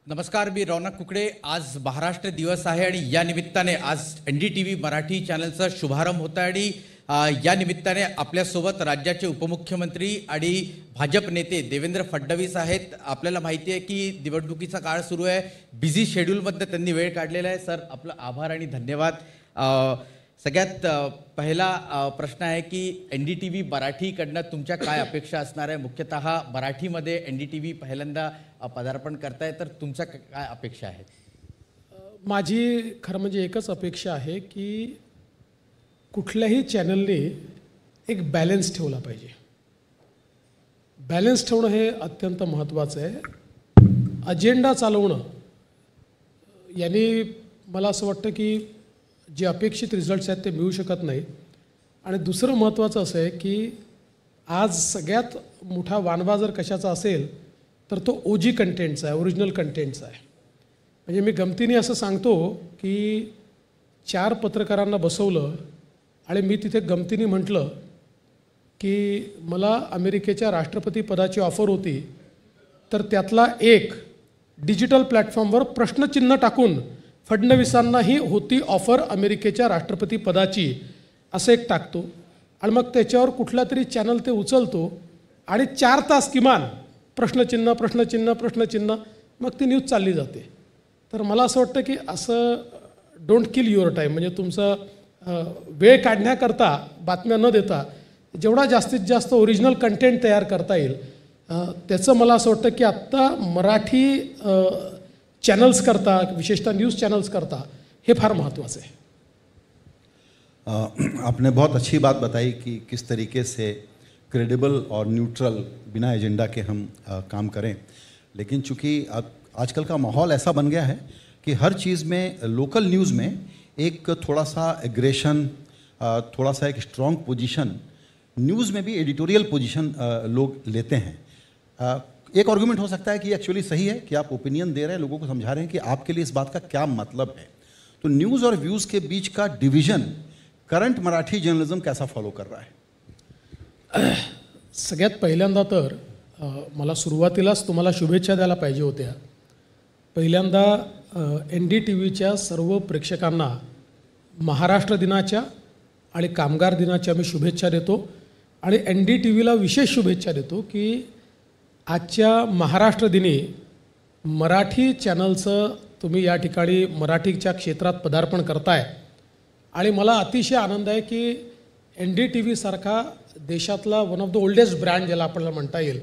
नमस्कार, मी रौनक कुकडे. आज महाराष्ट्र दिवस आहे आणि या निमित्ताने आज NDTV मराठी चॅनलचा शुभारंभ होता आणि या निमित्ताने आपल्यासोबत राज्याचे उपमुख्यमंत्री आणि भाजप नेते देवेंद्र फडणवीस आहेत. आपल्याला माहिती आहे की निवडणुकीचा काळ सुरू आहे. बिझी शेड्यूलमध्ये त्यांनी वेळ काढलेला आहे. सर, आपलं आभार आणि धन्यवाद. सगळ्यात पहिला प्रश्न आहे की NDTV मराठीकडनं तुमच्या काय अपेक्षा असणार आहे? मुख्यतः मराठीमध्ये NDTV पहिल्यांदा पदार्पण करताय, तर तुमच्या काय अपेक्षा आहेत? माझी खरं म्हणजे एकच अपेक्षा आहे की कुठल्याही चॅनलने एक बॅलन्स ठेवला पाहिजे. बॅलन्स ठेवणं हे अत्यंत महत्त्वाचं आहे. अजेंडा चालवणं यांनी मला असं वाटतं की जे अपेक्षित रिझल्ट्स आहेत ते मिळू शकत नाही. आणि दुसरं महत्त्वाचं असं आहे की आज सगळ्यात मोठा वानवा जर कशाचा असेल तर तो OG कंटेंटचा आहे, ओरिजिनल कंटेंटचा आहे. म्हणजे मी गमतीने असं सांगतो की 4 पत्रकारांना बसवलं आणि मी तिथे गमतीने म्हटलं की मला अमेरिकेच्या राष्ट्रपती पदाची ऑफर होती, तर त्यातला एक डिजिटल प्लॅटफॉर्मवर प्रश्नचिन्ह टाकून फडणवीसांनाही होती ऑफर अमेरिकेच्या राष्ट्रपती पदाची असं एक टाकतो आणि मग त्याच्यावर कुठला तरी चॅनल ते उचलतो आणि 4 तास किमान प्रश्नचिन्ह प्रश्नचिन्ह प्रश्नचिन्ह, मग ती न्यूज चालली जाते. तर मला असं वाटतं की असं डोंट किल युअर टाईम, म्हणजे तुमचा वेळ काढण्याकरता बातम्या न देता जेवढा जास्तीत जास्त ओरिजिनल कंटेंट तयार करता येईल त्याचं मला असं वाटतं की आत्ता मराठी चॅनल्स करता, विशेषतः न्यूज़ चैनल्स करता हे फार महत्त्वाचं आहे. आपने बहुत अच्छी बात बताई कि किस तरीके से क्रेडिबल और न्यूट्रल बिना एजेंडा के हम काम करें. लेकिन चूँकि आजकल का माहौल ऐसा बन गया है कि हर चीज़ में, लोकल न्यूज़ में एक थोड़ा सा एग्रेशन, थोड़ा सा एक स्ट्रॉन्ग पोजीशन, न्यूज़ में भी एडिटोरियल पोजीशन लोग लेते हैं. एक आर्गुमेंट हो सकता है कि एक्चुअली सही है कि आप ओपिनियन दे रहे हैं, लोगों को समझा रहे हैं कि आपके लिए इस बात का क्या मतलब है. तो न्यूज़ और व्यूज़ के बीच का डिवीज़न करंट मराठी जर्नलिज्म कैसा फॉलो कर रहा है? सगळ्यात पहिल्यांदा तर मला सुरुवातीलाच तुम्हाला शुभेच्छा द्यायला पाहिजे होत्या. पहिल्यांदा NDTVच्या सर्व प्रेक्षकांना महाराष्ट्र दिनाच्या आणि कामगार दिनाच्या मी शुभेच्छा देतो आणि NDTVला विशेष शुभेच्छा देतो की आजच्या महाराष्ट्र दिनी मराठी चॅनलचं तुम्ही या ठिकाणी मराठीच्या क्षेत्रात पदार्पण करताय. आणि मला अतिशय आनंद आहे की NDTV सारखा देशातला one of the oldest brand ज्याला आपल्याला म्हणता येईल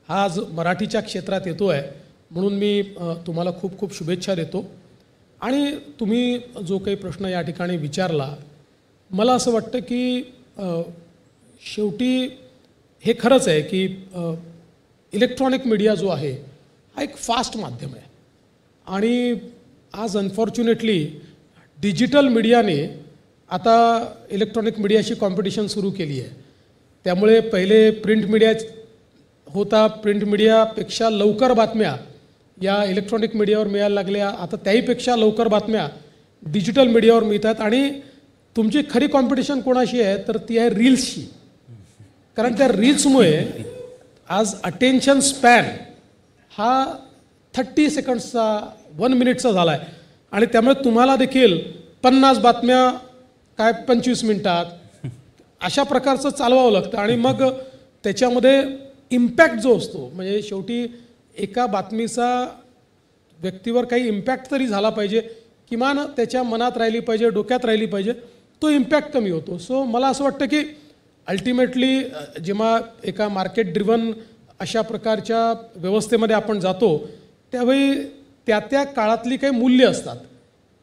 हा आज मराठीच्या क्षेत्रात येतो आहे, म्हणून मी तुम्हाला खूप खूप शुभेच्छा देतो. आणि तुम्ही जो काही प्रश्न या ठिकाणी विचारला, मला असं वाटतं की शेवटी हे खरंच आहे की इलेक्ट्रॉनिक मीडिया जो आहे हा एक फास्ट माध्यम आहे आणि आज अनफॉर्च्युनेटली डिजिटल मीडियाने आता इलेक्ट्रॉनिक मीडियाशी कॉम्पिटिशन सुरू केली आहे. त्यामुळे पहिले प्रिंट मीडिया होता, प्रिंट मीडियापेक्षा लवकर बातम्या या इलेक्ट्रॉनिक मीडियावर मिळायला लागल्या. आता त्याहीपेक्षा लवकर बातम्या डिजिटल मीडियावर मिळतात आणि तुमची खरी कॉम्पिटिशन कोणाशी आहे तर ती आहे रील्सशी. कारण त्या रील्समुळे आज अटेन्शन स्पॅन हा 30 सेकंड्सचा 1 मिनिटचा झाला आहे आणि त्यामुळे तुम्हाला देखील 50 बातम्या काय 25 मिनिटात अशा प्रकारचं चालवावं लागतं. आणि मग त्याच्यामध्ये इम्पॅक्ट जो असतो, म्हणजे शेवटी एका बातमीचा व्यक्तीवर काही इम्पॅक्ट तरी झाला पाहिजे, किमान त्याच्या मनात राहिली पाहिजे, डोक्यात राहिली पाहिजे, तो इम्पॅक्ट कमी होतो. सो मला असं वाटतं की अल्टिमेटली जेव्हा एका मार्केट ड्रिव्हन अशा प्रकारच्या व्यवस्थेमध्ये आपण जातो त्यावेळी त्या त्या काळातली काही मूल्य असतात,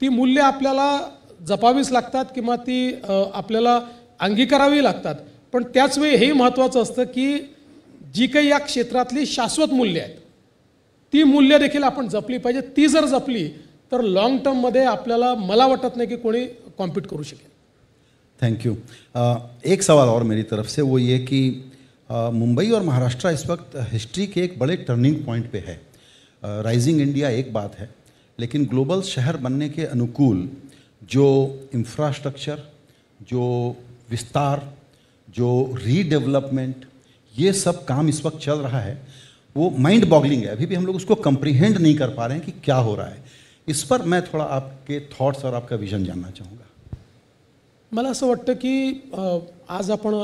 ती मूल्य आपल्याला जपावीच लागतात किंवा ती आपल्याला अंगीकारावी लागतात. पण त्याचवेळी हेही महत्त्वाचं असतं की जी काही या क्षेत्रातली शाश्वत मूल्य आहेत ती मूल्य देखील आपण जपली पाहिजे. ती जर जपली तर लॉंग टर्ममध्ये आपल्याला, मला वाटत नाही की कोणी कॉम्पीट करू शकेल. Thank you. एक सवाल और मेरी तरफ से, वो ये कि मुंबई और महाराष्ट्र इस वक्त हिस्ट्री के एक बड़े टर्निंग पॉइंट पे है. राइजिंग इंडिया एक बात है, लेकिन ग्लोबल शहर बनने के अनुकूल जो इंफ्रास्ट्रक्चर, जो विस्तार, जो रीडेवलपमेंट, ये सब काम इस वक्त चल रहा है. वो माइंड बॉगलिंग है, अभी भी हम लोग उसको कंप्रीहेंड नहीं कर पा रहे हैं कि क्या हो रहा है। इस पर मैं थोड़ा आपके थॉट्स और आपका विजन जानना चाहूँगा। मला असं वाटतं की आज आपण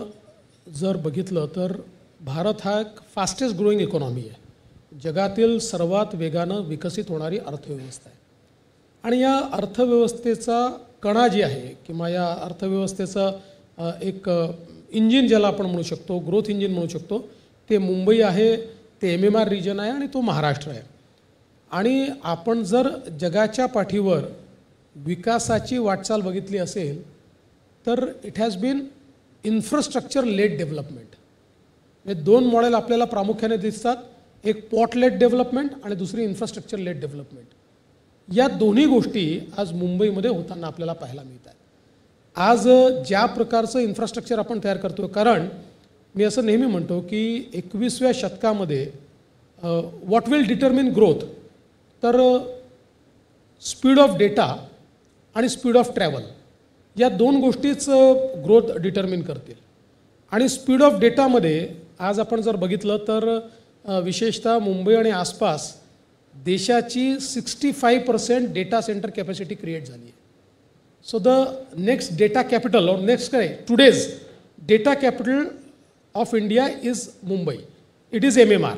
जर बघितलं तर भारत हा एक फास्टेस्ट ग्रोईंग इकॉनॉमी आहे, जगातील सर्वात वेगानं विकसित होणारी अर्थव्यवस्था आहे. आणि या अर्थव्यवस्थेचा कणा जी आहे किंवा या अर्थव्यवस्थेचा एक इंजिन ज्याला आपण म्हणू शकतो, ग्रोथ इंजिन म्हणू शकतो, ते मुंबई आहे, ते MMR रिजन आहे आणि तो महाराष्ट्र आहे. आणि आपण जर जगाच्या पाठीवर विकासाची वाटचाल बघितली असेल तर it has been infrastructure led development. हे दोन मॉडेल आपल्याला प्रामुख्याने दिसतात, एक पॉट लेड डेव्हलपमेंट आणि दुसरी इन्फ्रास्ट्रक्चर लेड डेव्हलपमेंट. या दोन्ही गोष्टी आज मुंबईमध्ये होताना आपल्याला पाहायला मिळतात. आज ज्या प्रकारचं इन्फ्रास्ट्रक्चर आपण तयार करतो, कारण मी असं नेहमी म्हणतो की 21व्या शतकामध्ये व्हॉट विल डिटर्मिन ग्रोथ, तर स्पीड ऑफ डेटा आणि स्पीड ऑफ ट्रॅव्हल या दोन गोष्टीच ग्रोथ डिटर्मिन करतील. आणि स्पीड ऑफ डेटामध्ये आज आपण जर बघितलं तर विशेषतः मुंबई आणि आसपास देशाची 65% डेटा सेंटर कॅपॅसिटी क्रिएट झाली आहे. So the next data capital और नेक्स्ट काय today's data capital of India is Mumbai, it is MMR.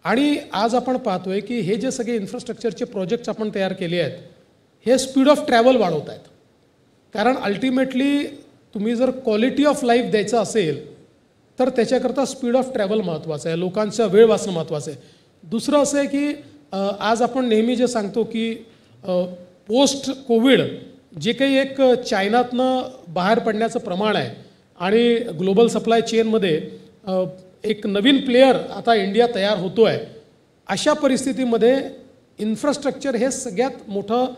आणि आज आपण पाहतोय की हे जे सगळे इन्फ्रास्ट्रक्चरचे प्रोजेक्ट्स आपण तयार केले आहेत हे स्पीड ऑफ ट्रॅव्हल वाढवत आहेत. कारण अल्टिमेटली तुम्ही जर क्वालिटी ऑफ लाईफ द्यायचं असेल तर त्याच्याकरता स्पीड ऑफ ट्रॅव्हल महत्त्वाचं आहे, लोकांचा वेळ वाचणं महत्त्वाचं आहे. दुसरं असं आहे की आज आपण नेहमी जे सांगतो की पोस्ट कोविड जे काही एक चायनातनं बाहेर पडण्याचं प्रमाण आहे आणि ग्लोबल सप्लाय चेनमध्ये एक नवीन प्लेयर आता इंडिया तयार होतो आहे, अशा परिस्थितीमध्ये इन्फ्रास्ट्रक्चर हे सगळ्यात मोठं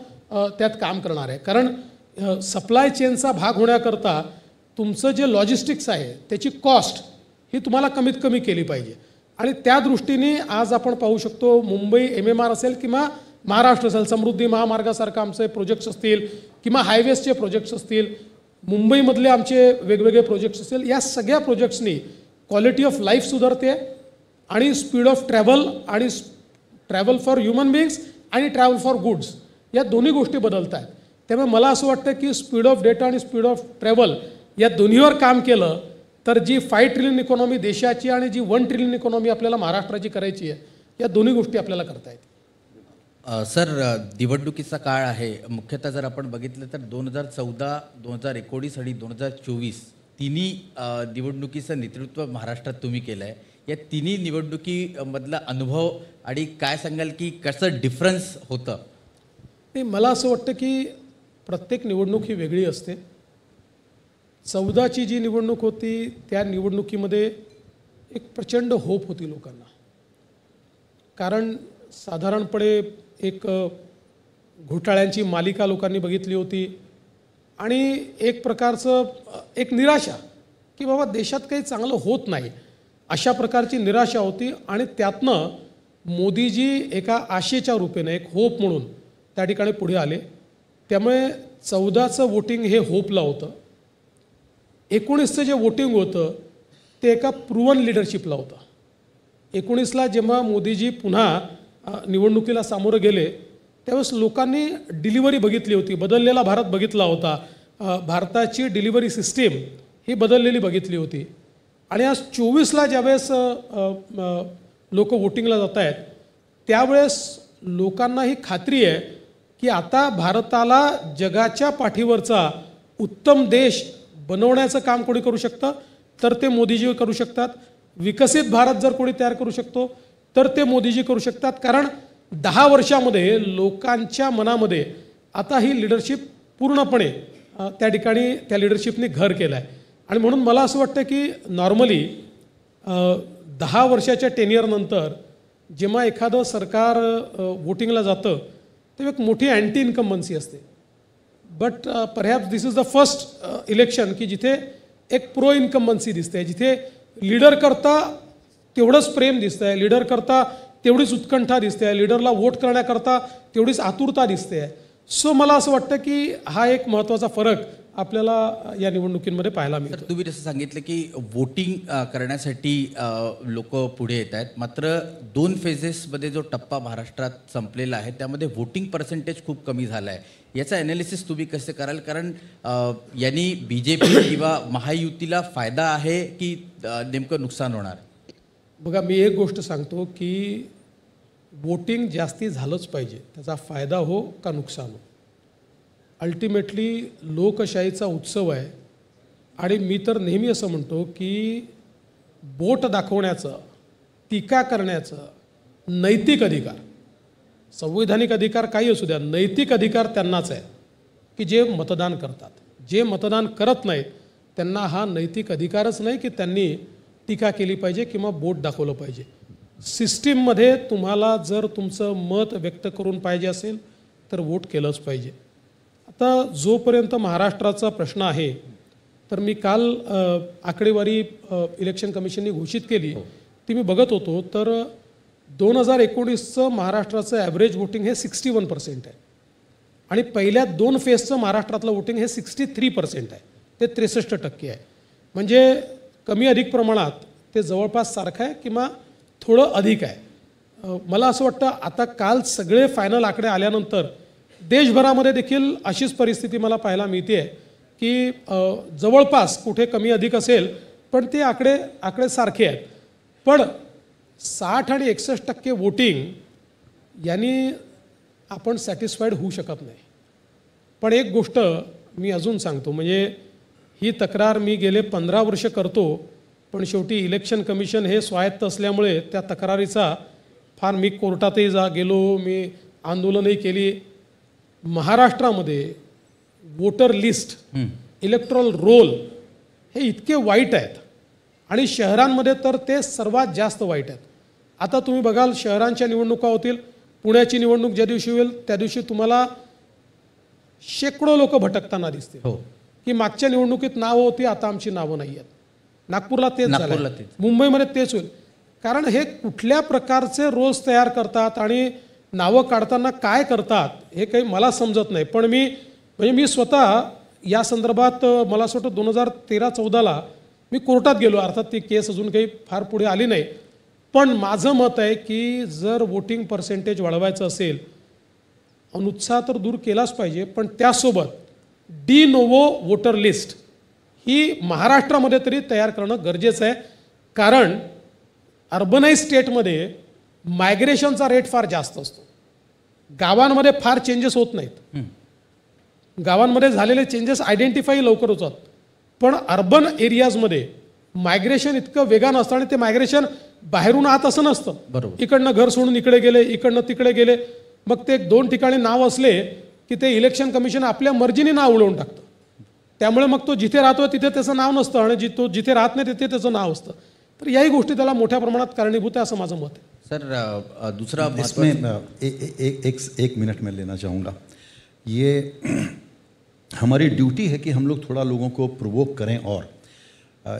त्यात काम करणार आहे. कारण सप्लाय चेनचा भाग होण्याकरता तुमचं जे लॉजिस्टिक्स आहे त्याची कॉस्ट ही तुम्हाला कमीत कमी केली पाहिजे. आणि त्या दृष्टीने आज आपण पाहू शकतो मुंबई MMR असेल किंवा महाराष्ट्र असेल, समृद्धी महामार्गासारखं आमचे प्रोजेक्ट्स असतील किंवा हायवेजचे प्रोजेक्ट्स असतील, मुंबईमधले आमचे वेगवेगळे प्रोजेक्ट्स असतील, या सगळ्या प्रोजेक्ट्सनी क्वालिटी ऑफ लाईफ सुधारते आणि स्पीड ऑफ ट्रॅव्हल आणि ट्रॅव्हल फॉर ह्युमन बिईंग्स आणि ट्रॅव्हल फॉर गुड्स या दोन्ही गोष्टी बदलत आहेत. त्यामुळे मला असं वाटतं की स्पीड ऑफ डेटा आणि स्पीड ऑफ ट्रॅव्हल या दोन्हीवर काम केलं तर जी 5 ट्रिलियन इकॉनॉमी देशाची आणि जी 1 ट्रिलियन इकॉनॉमी आपल्याला महाराष्ट्राची करायची आहे, या दोन्ही गोष्टी आपल्याला करता येतील. सर, निवडणुकीचा काळ आहे. मुख्यतः जर आपण बघितलं तर 2014, 2019 आणि 2024 तिन्ही निवडणुकीचं नेतृत्व महाराष्ट्रात तुम्ही केलं आहे. या तिन्ही निवडणुकीमधला अनुभव आणि काय सांगाल की कसं डिफरन्स होतं? ते मला असं वाटतं की प्रत्येक निवडणूक ही वेगळी असते. 14ची जी निवडणूक होती त्या निवडणुकीमध्ये एक प्रचंड होप होती लोकांना, कारण साधारणपणे एक घोटाळ्यांची मालिका लोकांनी बघितली होती आणि एक प्रकारचं एक निराशा की बाबा देशात काही चांगलं होत नाही, अशा प्रकारची निराशा होती. आणि त्यातनं मोदीजी एका आशेच्या रूपेने एक होप म्हणून त्या ठिकाणी पुढे आले. त्यामुळे 14चं वोटिंग हे होपला होतं. 19चं जे वोटिंग होतं ते एका प्रूवन लिडरशिपला होतं. 19ला जेव्हा मोदीजी पुन्हा निवडणुकीला सामोरं गेले त्यावेळेस लोकांनी डिलिव्हरी बघितली होती, बदललेला भारत बघितला होता, भारताची डिलिव्हरी सिस्टीम ही बदललेली बघितली होती. आणि आज 24ला ज्यावेळेस लोक वोटिंगला जात आहेत त्यावेळेस लोकांना ही खात्री आहे की आता भारताला जगाच्या पाठीवरचा उत्तम देश बनवण्याचं काम कोणी करू शकतं तर ते मोदीजी करू शकतात. विकसित भारत जर कोणी तयार करू शकतो तर ते मोदीजी करू शकतात. कारण 10 वर्षामध्ये लोकांच्या मनामध्ये आता ही लिडरशिप पूर्णपणे त्या ठिकाणी त्या लिडरशिपने घर केलं आहे. आणि म्हणून मला असं वाटतं की नॉर्मली 10 वर्षाच्या टेन्युअरनंतर जेव्हा एखादं सरकार वोटिंगला जातं तेव्हा एक मोठी अँटी इन्कम्बन्सी असते. But perhaps this is the first election की जिथे एक प्रो इन्कम्बन्सी दिसते, जिथे लीडर करता तेवढंच प्रेम दिसतं आहे, लीडर करता तेवढीच उत्कंठा दिसते आहे, लीडरला वोट करण्याकरता तेवढीच आतुरता दिसते आहे. सो मला असं वाटतं की हा एक महत्त्वाचा फरक आपल्याला या निवडणुकींमध्ये पाहायला मिळतं. तर तुम्ही जसं सांगितलं की वोटिंग करण्यासाठी लोक पुढे येत आहेत, मात्र 2 फेजेसमध्ये जो टप्पा महाराष्ट्रात संपलेला आहे त्यामध्ये वोटिंग पर्सेंटेज खूप कमी झालं आहे. याचं ॲनालिसिस तुम्ही कसं कराल? कारण यांनी BJP किंवा महायुतीला फायदा आहे की नेमकं नुकसान होणार? बघा, मी एक गोष्ट सांगतो की वोटिंग जास्ती झालंच पाहिजे, त्याचा फायदा हो का नुकसान हो. अल्टिमेटली लोकशाहीचा उत्सव आहे आणि मी तर नेहमी असं म्हणतो की बोट दाखवण्याचं, टीका करण्याचं नैतिक अधिकार, संवैधानिक अधिकार काही असू द्या, नैतिक अधिकार त्यांनाच आहे की जे मतदान करतात. जे मतदान करत नाहीत त्यांना हा नैतिक अधिकारच नाही की त्यांनी टीका केली पाहिजे किंवा बोट दाखवलं पाहिजे. सिस्टीममध्ये तुम्हाला जर तुमचं मत व्यक्त करून पाहिजे असेल तर वोट केलंच पाहिजे. आता जोपर्यंत महाराष्ट्राचा प्रश्न आहे, तर मी काल आकडेवारी इलेक्शन कमिशनने घोषित केली ती मी बघत होतो, तर 2019चं महाराष्ट्राचं ॲव्हरेज वोटिंग हे 61% आहे आणि पहिल्या 2 फेजचं महाराष्ट्रातलं वोटिंग हे 63% आहे. ते 63% आहे. म्हणजे कमी अधिक प्रमाणात ते जवळपास सारखं आहे किंवा थोडं अधिक आहे. मला असं वाटतं आता काल सगळे फायनल आकडे आल्यानंतर देशभरामध्ये देखील अशीच परिस्थिती मला पाहायला मिळते आहे की जवळपास कुठे कमी अधिक असेल पण ते आकडे सारखे आहेत. पण 60 आणि 61% वोटिंग यांनी आपण सॅटिस्फाईड होऊ शकत नाही. पण एक गोष्ट मी अजून सांगतो, म्हणजे ही तक्रार मी गेले 15 वर्ष करतो, पण शेवटी इलेक्शन कमिशन हे स्वायत्त असल्यामुळे त्या तक्रारीचा फार मी कोर्टातही गेलो, मी आंदोलनही केली. महाराष्ट्रामध्ये वोटर लिस्ट, इलेक्ट्रॉल रोल हे इतके वाईट आहेत आणि शहरांमध्ये तर ते सर्वात जास्त वाईट आहेत. आता तुम्ही बघाल शहरांच्या निवडणुका होतील, पुण्याची निवडणूक ज्या दिवशी होईल त्या दिवशी तुम्हाला शेकडो लोक भटकताना दिसतील. हो, की मागच्या निवडणुकीत नावं होती, आता आमची नावं नाही आहेत. नागपूरला तेच झालं, मुंबईमध्ये तेच होईल. कारण हे कुठल्या प्रकारचे रोल्स तयार करतात आणि नावं काढताना काय करतात हे काही मला समजत नाही. पण मी स्वतः या संदर्भात मला असं वाटतं 2013-14ला मी कोर्टात गेलो. अर्थात ती केस अजून काही फार पुढे आली नाही. पण माझं मत आहे की जर वोटिंग पर्सेंटेज वाढवायचं असेल, अनुत्साह तर दूर केलाच पाहिजे, पण त्यासोबत डी नोवो वोटर लिस्ट ही महाराष्ट्रामध्ये तरी तयार करणं गरजेचं आहे. कारण अर्बनाइज स्टेटमध्ये मायग्रेशनचा रेट फार जास्त असतो. गावांमध्ये फार चेंजेस होत नाहीत. गावांमध्ये झालेले चेंजेस आयडेंटिफाय लवकर होतात. पण अर्बन एरियाजमध्ये मायग्रेशन इतकं वेगानं असतं आणि ते मायग्रेशन बाहेरून आत असं नसतं. बरोबर. इकडनं घर सोडून इकडे गेले, इकडनं तिकडे गेले, मग ते 2 ठिकाणी नाव असले की ते इलेक्शन कमिशन आपल्या मर्जीने नाव उडवून टाकतं. त्यामुळे मग तो जिथे राहतो तिथे त्याचं नाव नसतं आणि तो जिथे राहत नाही तिथे त्याचं नाव असतं. तर याही गोष्टी त्याला मोठ्या प्रमाणात कारणीभूत आहे असं माझं मत आहे. सर, दूसरा इसमें एक मिनट में लेना चाहूँगा. ये हमारी ड्यूटी है कि हम लोग थोड़ा लोगों को प्रोवोक करें और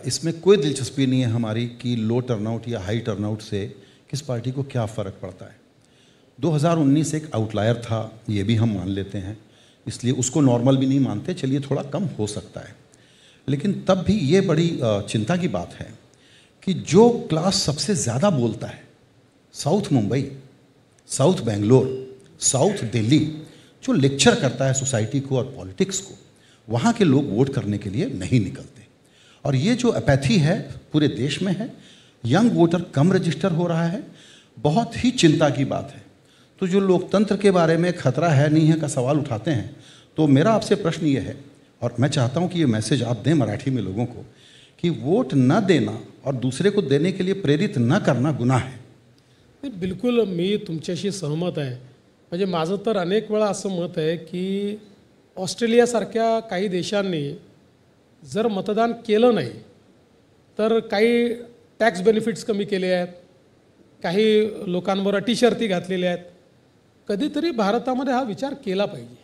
इसमें कोई दिलचस्पी नहीं है हमारी कि लो टर्नआउट या हाई टर्नआउट से किस पार्टी को क्या फ़र्क पड़ता है. 2019 एक आउटलायर था, ये भी हम मान लेते हैं, इसलिए उसको नॉर्मल भी नहीं मानते. चलिए थोड़ा कम हो सकता है, लेकिन तब भी ये बड़ी चिंता की बात है कि जो क्लास सबसे ज़्यादा बोलता है, south Mumbai, south Bangalore, south Delhi, जो लेक्चर करता है सोसाइटी को और पॉलिटिक्स को, वहाँ के लोग वोट करने के लिए नहीं निकलते. और ये जो अपैथी है पूरे देश में है, यंग वोटर कम रजिस्टर हो रहा है, बहुत ही चिंता की बात है. तो जो लोकतंत्र के बारे में खतरा है नहीं है का सवाल उठाते हैं, तो मेरा आपसे प्रश्न ये है और मैं चाहता हूँ कि ये मैसेज आप दें मराठी में लोगों को कि वोट न देना और दूसरे को देने के लिए प्रेरित न करना गुनाह है. बिलकुल मी तुमच्याशी सहमत आहे. म्हणजे माझं तर अनेक वेळा असं मत आहे की ऑस्ट्रेलियासारख्या काही देशांनी जर मतदान केलं नाही तर काही टॅक्स बेनिफिट्स कमी केले आहेत, काही लोकांवर अटी शर्ती घातलेल्या आहेत. कधीतरी भारतामध्ये हा विचार केला पाहिजे.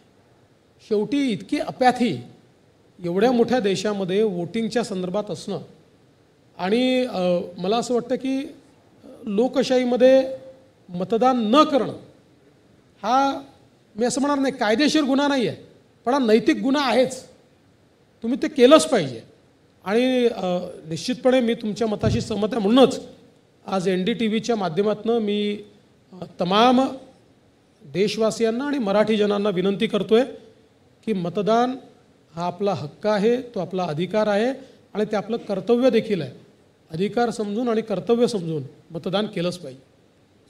शेवटी इतकी अपॅथी एवढ्या मोठ्या देशामध्ये वोटिंगच्या संदर्भात असणं आणि मला असं वाटतं की लोकशाहीमध्ये मतदान न करणं हा मी असं म्हणणार नाही कायदेशीर गुन्हा नाही आहे, पण हा नैतिक गुन्हा आहेच. तुम्ही ते केलंच पाहिजे. आणि निश्चितपणे मी तुमच्या मताशी सहमत आहे. म्हणूनच आज NDTVच्या माध्यमातून मी तमाम देशवासियांना आणि मराठी जनांना विनंती करतो आहे की मतदान हा आपला हक्क आहे, तो आपला अधिकार आहे आणि ते आपलं कर्तव्य देखील आहे. अधिकार समजून आणि कर्तव्य समजून मतदान केलंच पाहिजे.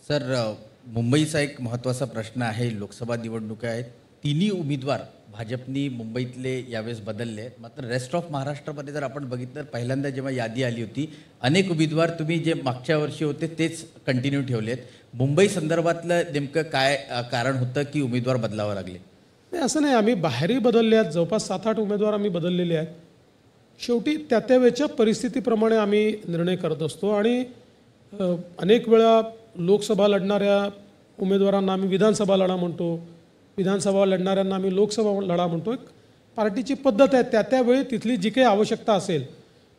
सर, मुंबईचा एक महत्त्वाचा प्रश्न आहे. लोकसभा निवडणुका आहेत. तिन्ही उमेदवार भाजपनी मुंबईतले यावेळेस बदलले आहेत. मात्र रेस्ट ऑफ महाराष्ट्रामध्ये जर आपण बघितलं तर पहिल्यांदा जेव्हा यादी आली होती अनेक उमेदवार तुम्ही जे मागच्या वर्षी होते तेच कंटिन्यू ठेवले आहेत. मुंबई संदर्भातलं नेमकं काय कारण होतं की उमेदवार बदलावं लागले? नाही, असं नाही. आम्ही बाहेरही बदलले आहेत. जवळपास 7-8 उमेदवार आम्ही बदललेले आहेत. शेवटी त्या वेळच्या परिस्थितीप्रमाणे आम्ही निर्णय करत असतो आणि अनेक वेळा लोकसभा लढणाऱ्या उमेदवारांना आम्ही विधानसभा लढा म्हणतो, विधानसभा लढणाऱ्यांना आम्ही लोकसभा लढा म्हणतो. एक पार्टीची पद्धत आहे. त्यावेळी तिथली जी काही आवश्यकता असेल,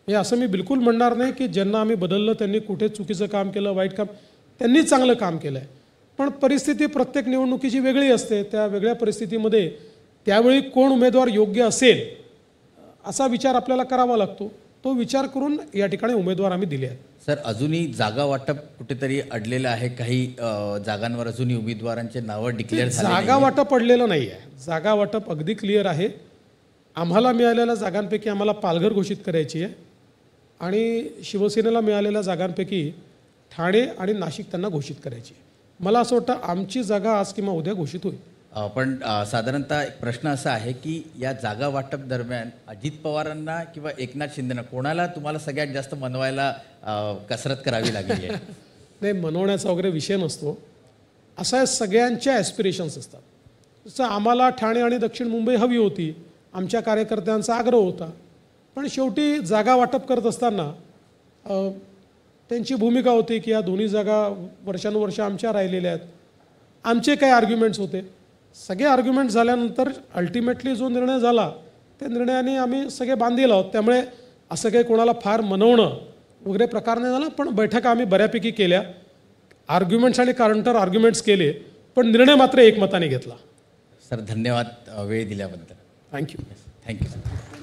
हे असं मी बिलकुल म्हणणार नाही की ज्यांना आम्ही बदललं त्यांनी कुठे चुकीचं काम केलं, वाईट काम, त्यांनी चांगलं काम केलं आहे. पण परिस्थिती प्रत्येक निवडणुकीची वेगळी असते. त्या वेगळ्या परिस्थितीमध्ये त्यावेळी कोण उमेदवार योग्य असेल असा विचार आपल्याला करावा लागतो. तो विचार करून या ठिकाणी उमेदवार आम्ही दिले आहेत. सर, अजूनही जागा वाटप कुठेतरी अडलेलं आहे. काही जागांवर अजूनही उमेदवारांचे नावं डिक्लेअर झाले जागा वाटप पडलेलं नाही आहे. जागा वाटप अगदी क्लिअर आहे. आम्हाला मिळालेल्या जागांपैकी आम्हाला पालघर घोषित करायची आहे आणि शिवसेनेला मिळालेल्या जागांपैकी ठाणे आणि नाशिक त्यांना घोषित करायची आहे. मला असं वाटतं आमची जागा आज किंवा उद्या घोषित होईल. पण साधारणतः एक प्रश्न असा आहे की या जागा वाटप दरम्यान अजित पवारांना किंवा एकनाथ शिंदेना कोणाला तुम्हाला सगळ्यात जास्त मनवायला कसरत करावी लागली आहे? नाही, मनवण्याचा वगैरे विषय नसतो. असा सगळ्यांच्या ॲस्पिरेशन्स असतात. जसं आम्हाला ठाणे आणि दक्षिण मुंबई हवी होती, आमच्या कार्यकर्त्यांचा आग्रह होता. पण शेवटी जागा वाटप करत असताना त्यांची भूमिका होती की या दोन्ही जागा वर्षानुवर्ष आमच्या राहिलेल्या आहेत. आमचे काही आर्ग्युमेंट्स होते. सगळे आर्ग्युमेंट झाल्यानंतर अल्टिमेटली जो निर्णय झाला त्या निर्णयाने आम्ही सगळे बांधील आहोत. त्यामुळे असं काही कोणाला फार मनवणं वगैरे प्रकार नाही झाला. पण बैठका आम्ही बऱ्यापैकी केल्या, आर्ग्युमेंट्स आणि काउंटर आर्ग्युमेंट्स केले, पण निर्णय मात्र एकमताने घेतला. सर, धन्यवाद वेळ दिल्याबद्दल. थँक्यू. Thank you sir.